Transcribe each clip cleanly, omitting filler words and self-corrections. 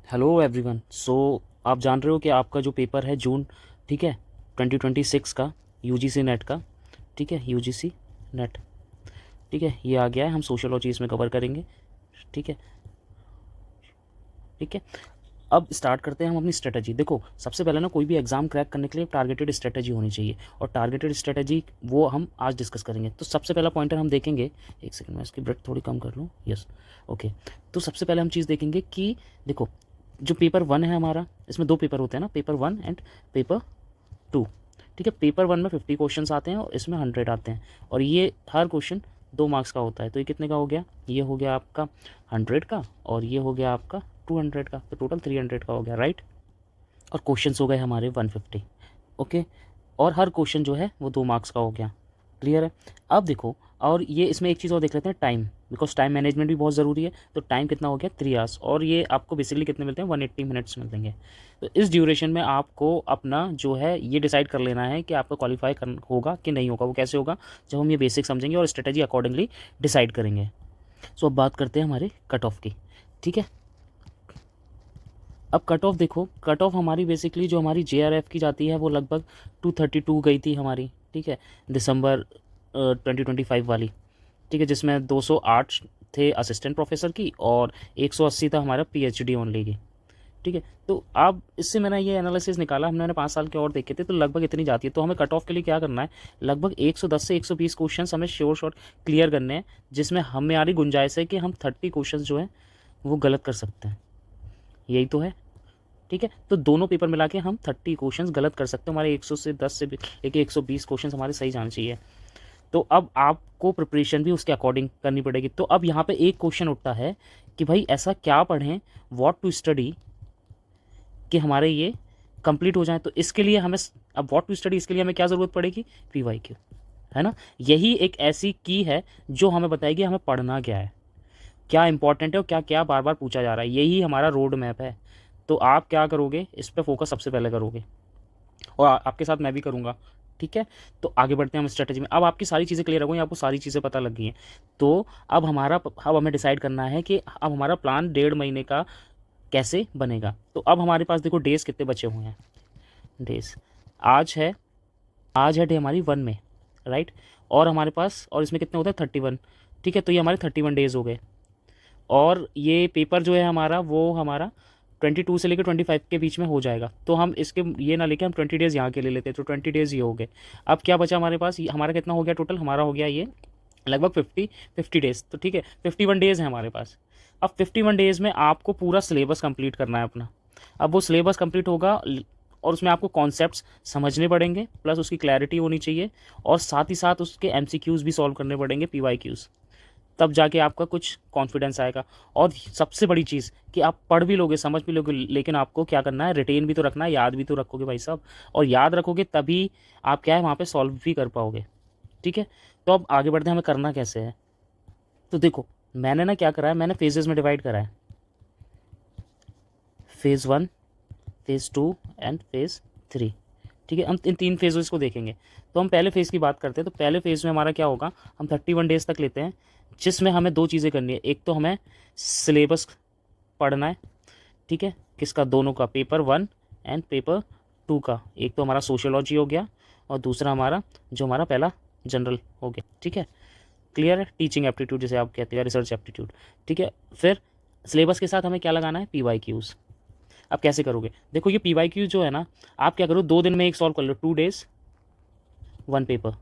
Hello everyone. आप जान रहे हो कि आपका जो पेपर है जून, ठीक है, 2026 का यूजीसी नेट का, ठीक है, यूजीसी नेट, ठीक है, ये आ गया है। हम सोशियोलॉजी इसमें कवर करेंगे, ठीक है, ठीक है। अब स्टार्ट करते हैं हम अपनी स्ट्रेटजी। देखो, सबसे पहले ना कोई भी एग्ज़ाम क्रैक करने के लिए टारगेटेड स्ट्रेटजी होनी चाहिए, और टारगेटेड स्ट्रेटजी वो हम आज डिस्कस करेंगे। तो सबसे पहला पॉइंटर हम देखेंगे, एक सेकंड में इसकी ब्रेथ थोड़ी कम कर लूँ, यस, ओके। तो सबसे पहले हम चीज़ देखेंगे कि देखो, जो पेपर वन है हमारा, इसमें दो पेपर होते हैं ना, paper one and paper two, ठीक है। पेपर वन में 50 क्वेश्चन आते हैं और इसमें 100 आते हैं, और ये हर क्वेश्चन 2 मार्क्स का होता है। तो ये कितने का हो गया? ये हो गया आपका 100 का, और ये हो गया आपका 200 का, तो टोटल 300 का हो गया, राइट। और क्वेश्चंस हो गए हमारे 150, ओके। और हर क्वेश्चन जो है वो 2 मार्क्स का हो गया, क्लियर है। अब देखो, और ये इसमें एक चीज़ और देख लेते हैं, टाइम, बिकॉज टाइम मैनेजमेंट भी बहुत ज़रूरी है। तो टाइम कितना हो गया? 3 आवर्स, और ये आपको बेसिकली कितने मिलते हैं? 180 मिनट्स मिलेंगे। तो इस ड्यूरेशन में आपको अपना जो है ये डिसाइड कर लेना है कि आपका क्वालिफाई कर होगा कि नहीं होगा। वो कैसे होगा? जब हम ये बेसिक समझेंगे और स्ट्रेटजी अकॉर्डिंगली डिसाइड करेंगे। सो अब बात करते हैं हमारे कट ऑफ की, ठीक है। अब कट ऑफ देखो, कट ऑफ हमारी बेसिकली जो हमारी जेआरएफ की जाती है वो लगभग 232 गई थी हमारी, ठीक है, दिसंबर 2025 वाली, ठीक है, जिसमें 208 थे असिस्टेंट प्रोफेसर की और 180 था हमारा पीएचडी ओनली की, ठीक है। तो अब इससे मैंने ये एनालिसिस निकाला, हमने 5 साल के और देखे थे, तो लगभग इतनी जाती है। तो हमें कट ऑफ के लिए क्या करना है? लगभग 110 से 120 क्वेश्चन हमें श्योर शॉर्ट क्लियर करने हैं, जिसमें हमारी गुंजाइश है कि हम 30 क्वेश्चन जो है वो गलत कर सकते हैं। यही तो है, ठीक है। तो दोनों पेपर मिला के हम 30 क्वेश्चंस गलत कर सकते हैं। हमारे 100 से 10 से लेके 120 क्वेश्चंस हमारे सही जाने चाहिए। तो अब आपको प्रिपरेशन भी उसके अकॉर्डिंग करनी पड़ेगी। तो अब यहाँ पे एक क्वेश्चन उठता है कि भाई ऐसा क्या पढ़ें, व्हाट टू स्टडी, कि हमारे ये कंप्लीट हो जाए। तो इसके लिए हमें, अब व्हाट टू स्टडी, इसके लिए हमें क्या ज़रूरत पड़ेगी? पीवाईक्यू, है ना। यही एक ऐसी की है जो हमें बताएगी हमें पढ़ना क्या है, क्या इंपॉर्टेंट है और क्या क्या बार बार पूछा जा रहा है। यही हमारा रोड मैप है। तो आप क्या करोगे? इस पर फोकस सबसे पहले करोगे, और आपके साथ मैं भी करूँगा, ठीक है। तो आगे बढ़ते हैं हम स्ट्रेटजी में। अब आपकी सारी चीज़ें क्लियर हो गई, आपको सारी चीज़ें पता लग गई हैं। तो अब हमें डिसाइड करना है कि अब हमारा प्लान 1.5 महीने का कैसे बनेगा। तो अब हमारे पास देखो डेज़ कितने बचे हुए हैं। डेज़ आज है, आज है डे हमारी 1 में, राइट। और हमारे पास, और इसमें कितने होते हैं? 31, ठीक है। तो ये हमारे 31 डेज़ हो गए। और ये पेपर जो है हमारा, वो हमारा 22 से लेकर 25 के बीच में हो जाएगा। तो हम इसके ये ना लेके हम 20 डेज़ यहाँ के ले लेते हैं, तो 20 डेज़ ये हो गए। अब क्या बचा हमारे पास? हमारा कितना हो गया टोटल? हमारा हो गया ये लगभग 50 डेज़, तो ठीक है, 51 डेज़ है हमारे पास। अब 51 डेज़ में आपको पूरा सिलेबस कंप्लीट करना है अपना। अब वो सिलेबस कंप्लीट होगा, और उसमें आपको कॉन्सेप्ट्स समझने पड़ेंगे, प्लस उसकी क्लैरिटी होनी चाहिए, और साथ ही साथ उसके एमसीक्यूज़ भी सॉल्व करने पड़ेंगे, पीवाईक्यूज़। तब जाके आपका कुछ कॉन्फिडेंस आएगा। और सबसे बड़ी चीज़ कि आप पढ़ भी लोगे, समझ भी लोगे, लेकिन आपको क्या करना है? रिटेन भी तो रखना है, याद भी तो रखोगे भाई साहब। और याद रखोगे तभी आप क्या है वहाँ पे सॉल्व भी कर पाओगे, ठीक है। तो अब आगे बढ़ते हैं, हमें करना कैसे है। तो देखो, मैंने ना क्या करा है, मैंने फेजेस में डिवाइड करा है, फेज़ 1, फेज़ 2 एंड फेज़ 3, ठीक है। हम इन 3 फेजेस को देखेंगे। तो हम पहले फेज़ की बात करते हैं। तो पहले फेज़ में हमारा क्या होगा? हम 31 डेज़ तक लेते हैं, जिसमें हमें 2 चीज़ें करनी है। एक तो हमें सिलेबस पढ़ना है, ठीक है, किसका? दोनों का, पेपर 1 एंड पेपर 2 का। एक तो हमारा सोशियोलॉजी हो गया, और दूसरा हमारा जो हमारा पहला जनरल हो गया, ठीक है, क्लियर है। टीचिंग एप्टीट्यूड जिसे आप कहते हैं, रिसर्च एप्टीट्यूड, ठीक है। फिर सिलेबस के साथ हमें क्या लगाना है? पीवाईक्यूज़। अब कैसे करोगे? देखो, ये पीवाईक्यू जो है ना, आप क्या करो, 2 दिन में एक सॉल्व कर लो, 2 डेज 1 पेपर,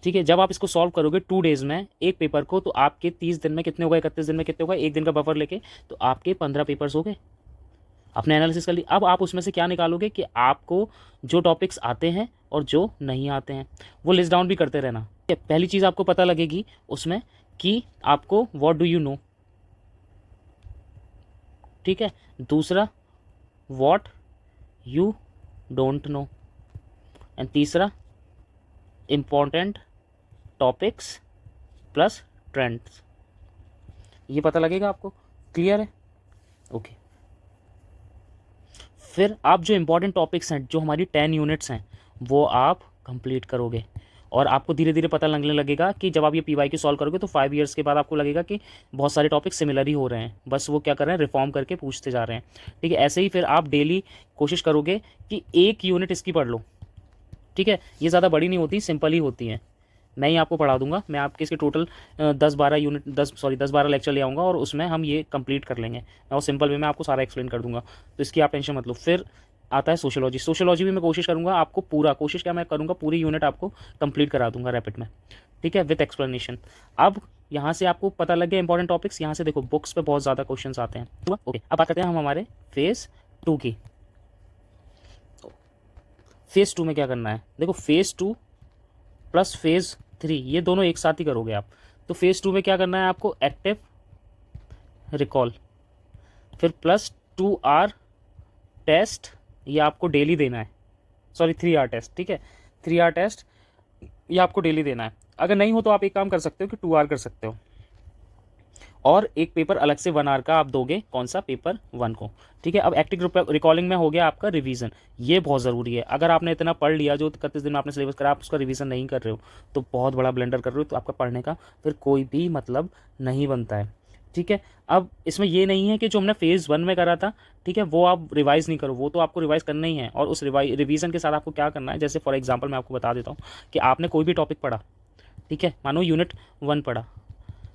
ठीक है। जब आप इसको सॉल्व करोगे 2 डेज़ में एक पेपर को, तो आपके 30 दिन में कितने हो गए? 31 दिन में कितने हो गए? एक दिन का बफर लेके, तो आपके 15 पेपर्स हो गए। आपने एनालिसिस कर ली। अब आप उसमें से क्या निकालोगे कि आपको जो टॉपिक्स आते हैं और जो नहीं आते हैं, वो लिस्ट डाउन भी करते रहना। पहली चीज़ आपको पता लगेगी उसमें कि आपको व्हाट डू यू नो, ठीक है। दूसरा, what you don't know, and तीसरा, इम्पॉर्टेंट टॉपिक्स प्लस ट्रेंड्स। ये पता लगेगा आपको, क्लियर है, ओके। फिर आप जो इम्पोर्टेंट टॉपिक्स हैं, जो हमारी 10 यूनिट्स हैं, वो आप कंप्लीट करोगे। और आपको धीरे धीरे पता लगने लगेगा कि जब आप ये PYQ सॉल्व करोगे तो 5 ईयर्स के बाद आपको लगेगा कि बहुत सारे टॉपिक सिमिलर ही हो रहे हैं, बस वो क्या कर रहे हैं, रिफॉर्म करके पूछते जा रहे हैं। ठीक है, ऐसे ही फिर आप डेली कोशिश करोगे कि एक यूनिट इसकी पढ़ लो। ठीक है, ये ज़्यादा बड़ी नहीं होती, सिंपल ही होती हैं। मैं ही आपको पढ़ा दूंगा, मैं आपके इसके टोटल 10-12 लेक्चर ले आऊँगा और उसमें हम ये कंप्लीट कर लेंगे। मैं वो सिंपल वे में आपको सारा एक्सप्लेन कर दूंगा, तो इसकी आप टेंशन मत लो। फिर आता है सोशियोलॉजी। सोशियोलॉजी भी मैं कोशिश करूँगा आपको पूरा, कोशिश क्या मैं करूँगा, पूरी यूनिट आपको कंप्लीट करा दूंगा रैपिड में। ठीक है, विथ एक्सप्लेनेशन। अब यहाँ से आपको पता लग गया इंपॉर्टेंट टॉपिक्स। यहाँ से देखो बुक्स पे बहुत ज़्यादा क्वेश्चन आते हैं। ओके, अब बात करते हैं हम हमारे फेज़ 2 की। फेज़ 2 में क्या करना है, देखो फेज़ 2 प्लस फेज़ 3 ये दोनों एक साथ ही करोगे आप। तो फेज़ 2 में क्या करना है आपको, एक्टिव रिकॉल, फिर प्लस 2 आवर टेस्ट, ये आपको डेली देना है। Sorry 3 hour test. ठीक है, 3 आवर टेस्ट ये आपको डेली देना है। अगर नहीं हो तो आप एक काम कर सकते हो कि 2 आवर कर सकते हो, और एक पेपर अलग से 1 आवर का आप दोगे, कौन सा, पेपर 1 को। ठीक है, अब एक्टिव रिकॉलिंग में हो गया आपका रिवीजन। ये बहुत ज़रूरी है। अगर आपने इतना पढ़ लिया जो 31 दिन में आपने सिलेबस करा, आप उसका रिवीजन नहीं कर रहे हो तो बहुत बड़ा ब्लेंडर कर रहे हो, तो आपका पढ़ने का फिर कोई भी मतलब नहीं बनता है। ठीक है, अब इसमें ये नहीं है कि जो हमने फेज़ 1 में करा था, ठीक है, वो आप रिवाइज़ नहीं करो, वो तो आपको रिवाइज़ करना ही है। और उस रिवीजन के साथ आपको क्या करना है, जैसे फॉर एग्जांपल मैं आपको बता देता हूँ कि आपने कोई भी टॉपिक पढ़ा, ठीक है, मानो यूनिट 1 पढ़ा,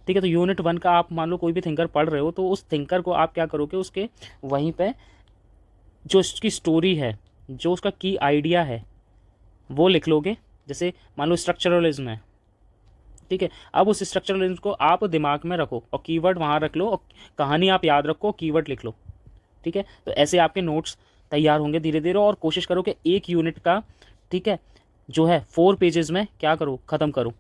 ठीक है, तो यूनिट 1 का आप मान लो कोई भी थिंकर पढ़ रहे हो, तो उस थिंकर को आप क्या करोगे, उसके वहीं पे जो उसकी स्टोरी है, जो उसका की आइडिया है, वो लिख लोगे। जैसे मान लो स्ट्रक्चरलिज्म है, ठीक है, अब उस स्ट्रक्चरलिज्म को आप दिमाग में रखो और कीवर्ड वहाँ रख लो, और कहानी आप याद रखो, कीवर्ड लिख लो। ठीक है, तो ऐसे आपके नोट्स तैयार होंगे धीरे धीरे। और कोशिश करो कि एक यूनिट का, ठीक है, जो है 4 पेजेस में क्या करो, ख़त्म करो।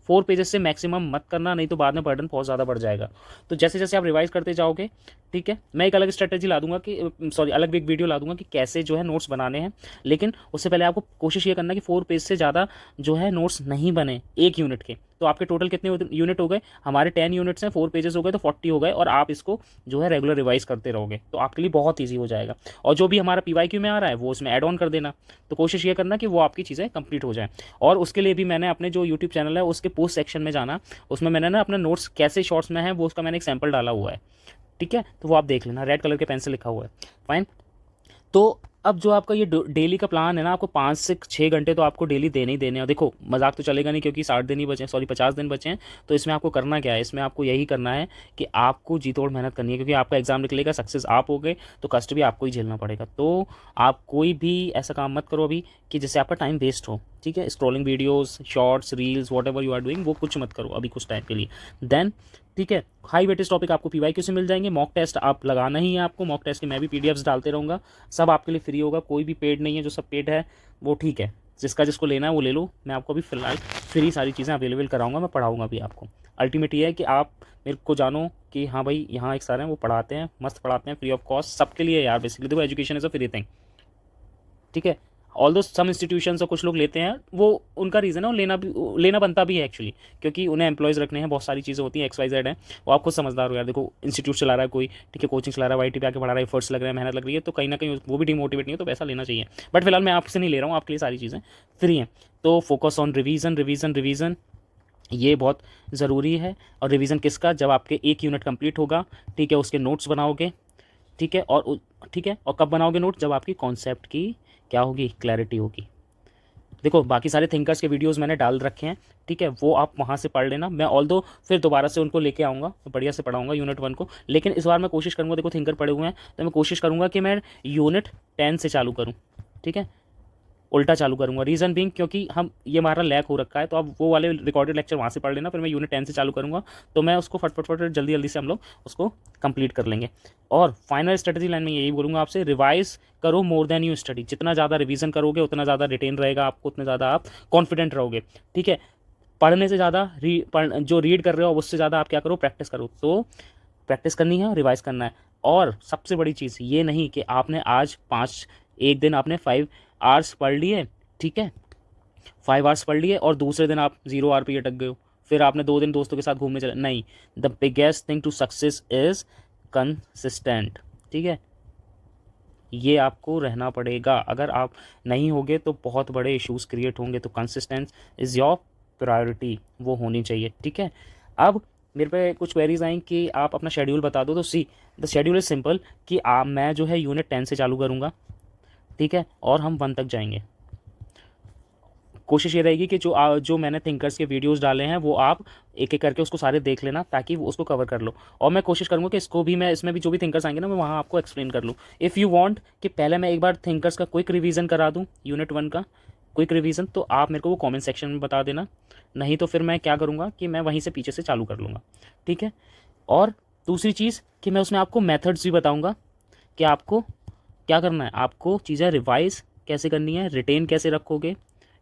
4 पेजेस से मैक्सिमम मत करना, नहीं तो बाद में बर्डन बहुत ज़्यादा बढ़ जाएगा। तो जैसे जैसे आप रिवाइज करते जाओगे, ठीक है, मैं एक अलग स्ट्रेटेजी ला दूंगा कि सॉरी अलग भी एक वीडियो ला दूंगा कि कैसे जो है नोट्स बनाने हैं। लेकिन उससे पहले आपको कोशिश ये करना कि 4 पेज से ज़्यादा जो है नोट्स नहीं बने एक यूनिट के। तो आपके टोटल कितने यूनिट हो गए, हमारे 10 यूनिट्स हैं, 4 पेजेस हो गए तो 40 हो गए, और आप इसको जो है रेगुलर रिवाइज करते रहोगे तो आपके लिए बहुत ईजी हो जाएगा। और जो भी हमारा PYQ में आ रहा है वो उसमें ऐड ऑन कर देना। तो कोशिश ये करना कि वो आपकी चीज़ें कंप्लीट हो जाएं। और उसके लिए भी मैंने अपने जो यूट्यूब चैनल है उसके पोस्ट सेक्शन में जाना, उसमें मैंने ना अपने नोट्स कैसे शॉर्ट्स में है वो उसका मैंने एक सैंपल डाला हुआ है। ठीक है, तो वो आप देख लेना, रेड कलर के पेन से लिखा हुआ है। फाइन। तो अब जो आपका ये डेली का प्लान है ना, आपको 5 से 6 घंटे तो आपको डेली देने ही देने हैं। देखो मजाक तो चलेगा नहीं, क्योंकि 60 दिन ही बचे हैं, सॉरी 50 दिन बचे हैं। तो इसमें आपको करना क्या है, इसमें आपको यही करना है कि आपको जी तोड़ मेहनत करनी है, क्योंकि आपका एग्जाम निकलेगा, सक्सेस आप हो गए तो कष्ट भी आपको ही झेलना पड़ेगा। तो आप कोई भी ऐसा काम मत करो अभी कि जिससे आपका टाइम वेस्ट हो। ठीक है, scrolling videos, shorts, reels, whatever you are doing, वो कुछ मत करो अभी कुछ टाइम के लिए। देन ठीक है, हाई वेटेज टॉपिक आपको PYQ से मिल जाएंगे। मॉक टेस्ट आप लगाना ही है आपको, मॉक टेस्ट के मैं भी PDFs डालते रहूँगा, सब आपके लिए फ्री होगा, कोई भी पेड नहीं है, जो सब पेड है वो ठीक है, जिसका जिसको लेना है वो ले लो। मैं आपको अभी फ़िलहाल फ्री सारी चीज़ें अवेलेबल कराऊंगा, मैं पढ़ाऊँगा भी आपको। अल्टीमेट ये है कि आप मेरे को जानो कि हाँ भाई यहाँ एक सारे हैं वो पढ़ाते हैं, मस्त पढ़ाते हैं, फ्री ऑफ कॉस्ट सबके लिए यार। बेसिकली देखो education is a free thing. ठीक है, ऑल दो सम इंस्टीट्यूशंस और कुछ लोग लेते हैं, वो उनका रीज़न है, वो लेना बनता भी है एक्चुअली, क्योंकि उन्हें एम्प्लॉयज़ रखने हैं, बहुत सारी चीज़ें होती हैं, XYZ है, वो आप खुद समझदार हो यार। देखो इंस्टीट्यूट चला रहा है कोई, ठीक है, कोचिंग चला रहा है, YT पे आके पढ़ा रहा है, एफर्ट्स लग रहे हैं, मेहनत लग रही है, तो कहीं ना कहीं वो भी डिमोटिवेट नहीं है, तो पैसा लेना चाहिए। बट फिलहाल मैं आपसे नहीं ले रहा हूँ, आपके लिए सारी चीज़ें फ्री हैं। तो focus on revision revision revision, ये बहुत ज़रूरी है। और रिवीजन किसका, जब आपके एक यूनिट कंप्लीट होगा, ठीक है, उसके नोट्स बनाओगे, ठीक है, और ठीक है, और कब बनाओगे नोट, जब आपकी कॉन्सेप्ट की क्या होगी, क्लैरिटी होगी। देखो बाकी सारे थिंकर्स के वीडियोस मैंने डाल रखे हैं, ठीक है, वो आप वहाँ से पढ़ लेना। मैं ऑल दो फिर दोबारा से उनको लेके आऊँगा, बढ़िया से पढ़ाऊँगा यूनिट 1 को। लेकिन इस बार मैं कोशिश करूँगा, देखो थिंकर पढ़े हुए हैं तो मैं कोशिश करूँगा कि मैं यूनिट 10 से चालू करूँ। ठीक है, उल्टा चालू करूँगा। रीज़न बिंग क्योंकि हम ये हमारा लैक हो रखा है, तो अब वो वाले रिकॉर्डेड लेक्चर वहाँ से पढ़ लेना, फिर मैं यूनिट 10 से चालू करूँगा, तो मैं उसको फटफट जल्दी जल्दी से हम लोग उसको कंप्लीट कर लेंगे। और फाइनल स्ट्रेटजी लाइन में यही बोलूँगा आपसे, रिवाइज करो मोर देन यू स्टडी। जितना ज़्यादा रिवीजन करोगे उतना ज़्यादा रिटेन रहेगा आपको, उतना ज़्यादा आप कॉन्फिडेंट रहोगे। ठीक है, पढ़ने से ज़्यादा जो रीड कर रहे हो उससे ज़्यादा आप क्या करो, प्रैक्टिस करो। तो प्रैक्टिस करनी है, रिवाइज करना है। और सबसे बड़ी चीज़ ये नहीं कि आपने आज 5 एक दिन आपने 5 आवर्स पढ़ लिए, ठीक है, 5 आवर्स पढ़ लिए और दूसरे दिन आप 0 आवर पे ही अटक गए हो, फिर आपने 2 दिन दोस्तों के साथ घूमने चले, नहीं। The biggest thing to success is consistent. ठीक है, ये आपको रहना पड़ेगा। अगर आप नहीं होगे तो बहुत बड़े इश्यूज़ क्रिएट होंगे। तो कंसिस्टेंस इज़ योर प्रायोरिटी, वो होनी चाहिए, ठीक है। अब मेरे पे कुछ क्वेरीज आई कि आप अपना शेड्यूल बता दो। तो see the schedule is simple कि मैं जो है यूनिट 10 से चालू करूँगा, ठीक है, और हम 1 तक जाएंगे। कोशिश ये रहेगी कि जो मैंने थिंकर्स के वीडियोस डाले हैं वो आप एक एक करके उसको सारे देख लेना, ताकि वो उसको कवर कर लो। और मैं कोशिश करूँगा कि इसमें भी जो भी थिंकर्स आएंगे ना, मैं वहाँ आपको एक्सप्लेन कर लूँ। इफ़ यू वांट कि पहले मैं एक बार थिंकर्स का क्विक रिवीजन करा दूँ, यूनिट 1 का क्विक रिवीजन, तो आप मेरे को वो कमेंट सेक्शन में बता देना। नहीं तो फिर मैं क्या करूँगा कि मैं वहीं से पीछे से चालू कर लूँगा, ठीक है। और दूसरी चीज़ कि मैं उसमें आपको मेथड्स भी बताऊँगा कि आपको क्या करना है, आपको चीज़ें रिवाइज कैसे करनी है, रिटेन कैसे रखोगे,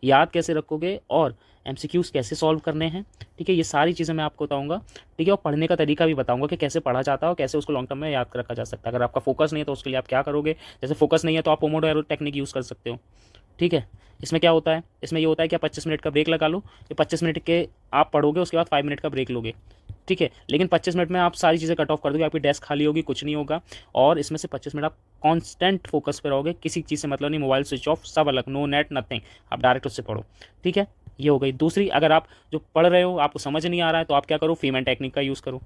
याद कैसे रखोगे, और एमसीक्यूज़ कैसे सॉल्व करने हैं, ठीक है। ये सारी चीज़ें मैं आपको बताऊंगा, ठीक है। और पढ़ने का तरीका भी बताऊंगा कि कैसे पढ़ा जाता है और कैसे उसको लॉन्ग टर्म में याद रखा जा सकता है। अगर आपका फोकस नहीं है तो उसके लिए आप क्या करोगे, जैसे फोकस नहीं है तो आप पोमोडोरो टेक्निक यूज़ कर सकते हो, ठीक है। इसमें क्या होता है, इसमें ये होता है कि आप 25 मिनट का ब्रेक लगा लो। ये 25 मिनट के आप पढ़ोगे, उसके बाद 5 मिनट का ब्रेक लोगे, ठीक है। लेकिन 25 मिनट में आप सारी चीज़ें कट ऑफ कर दोगे, आपकी डेस्क खाली होगी, कुछ नहीं होगा। और इसमें से 25 मिनट आप कांस्टेंट फोकस पे रहोगे, किसी चीज़ से मतलब नहीं, मोबाइल स्विच ऑफ, सब अलग, नो नेट नथिंग, आप डायरेक्ट उससे पढ़ो, ठीक है। ये हो गई। दूसरी, अगर आप जो पढ़ रहे हो आपको समझ नहीं आ रहा है तो आप क्या करो, फीमैन टेक्निक का यूज़ करो,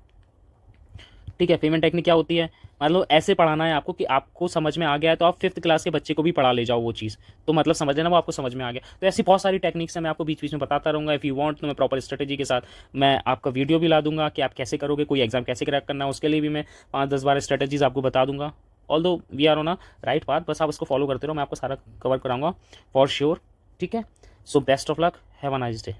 ठीक है। फीमैन टेक्निक क्या होती है, मतलब ऐसे पढ़ाना है आपको कि आपको समझ में आ गया है तो आप 5th क्लास के बच्चे को भी पढ़ा ले जाओ वो चीज़, तो मतलब समझ लेना वो आपको समझ में आ गया। तो ऐसी बहुत सारी टेक्निक्स है, मैं आपको बीच बीच में बताता रहूँगा। इफ़ यू वांट तो मैं प्रॉपर स्ट्रेटेजी के साथ मैं आपका वीडियो भी ला दूंगा कि आप कैसे करोगे, कोई एग्जाम कैसे क्रैक करना है, उसके लिए भी मैं 5-10 बार स्ट्रेटेजीज आपको बता दूंगा। Although we are on a right path, बस आप उसको फॉलो करते रहो, मैं आपको सारा कवर कराऊंगा फॉर श्योर, ठीक है। So best of luck, have a nice day.